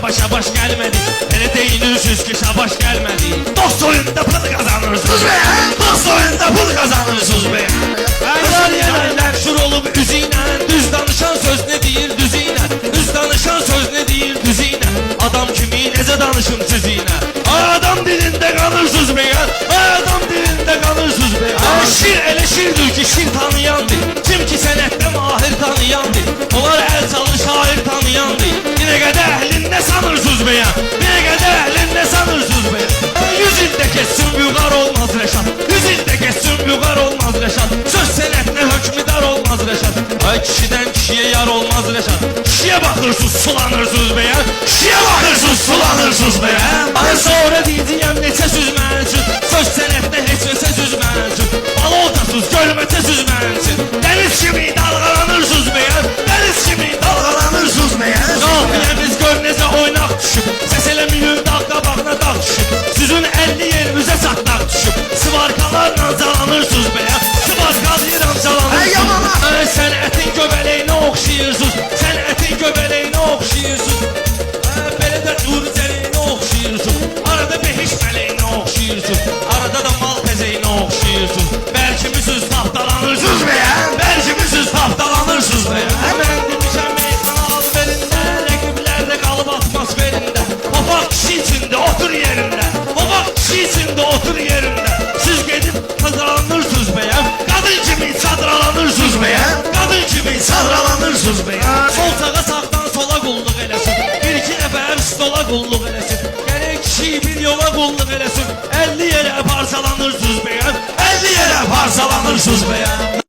başa baş gelmedik. Hele deyinirsiniz ki şabaş gelmedik. Dost oyunda pul kazanırsınız be. Dost oyunda pul kazanırsınız be. Eyler şur olup üzüyle. Düz danışan söz ne deyir düzüyle. Düz danışan söz ne deyir düzüyle. Adam kimi nece danışım sizinle. Adam dilinde kalırsınız be. Adam dilinde kalırsınız be. Şir ele şirdir ki şir tanıyandır. Kim ki senette mahir tanıyandır. Onlar el çalır şair tanıyandır. Yine kadar elinde sanırsınız be. Yine kadar elinde sanırsınız be. 100 ilde geçsin büyükar olmaz Reşat. 100 ilde geçsin büyükar olmaz Reşat. Söz senetine hükmüdar olmaz Reşat. Ay kişiden kişiye yar olmaz Reşat. Kişiye bakırsınız sulanırsınız be. Kişiye bakırsınız sulanırsınız be. Ay sonra diyeceğim neçə süzmənsin. Söz senetine heç neçə süzmənsin. Bal oltasız gölməçə süzmənsin. Deniz kimi dalgalanırsınız be. Deniz kimi dalgalanırsınız be. Qafiyemiz gör necə oynaq düşüb. Səs eləməyin dağ qabağına dağ düşüb. Sizin 50 yerimizə çatlaq düşüb. Sıvarkalarla calanırsınız be. Sıvarkalayıram calanırsınız. Sen ətin göbələyinə oxşayırsınız. Sen ətin göbələyinə oxşayırsınız. Belə də nuri cələyinə oxşayırsınız. Arada behiş mələyinə oxşayırsınız. Arada da mal təzəyinə oxşayırsınız. Bəlkimisiz tapdalanırsınız be. Bəlkimisiz tapdalanırsınız be. Mən demişəm meydana alverində. Rəqiblər də qalıb atmosferində. Papaq kişi içində otur yerində. Papaq kişi içində otur yerində. Siz gedib tazalanırsınız be. Kadın kimi sadralanırsınız be. Kadın kimi sadralanırsınız be. Sol sağa sağdan sola qulluq eləsin. Bir iki nəfər stola qulluq eləsin. Gərək kişi bir yola qulluq eləsin. 50 yerə parçalanırsınız be. 50 yerə parçalanırsınız be.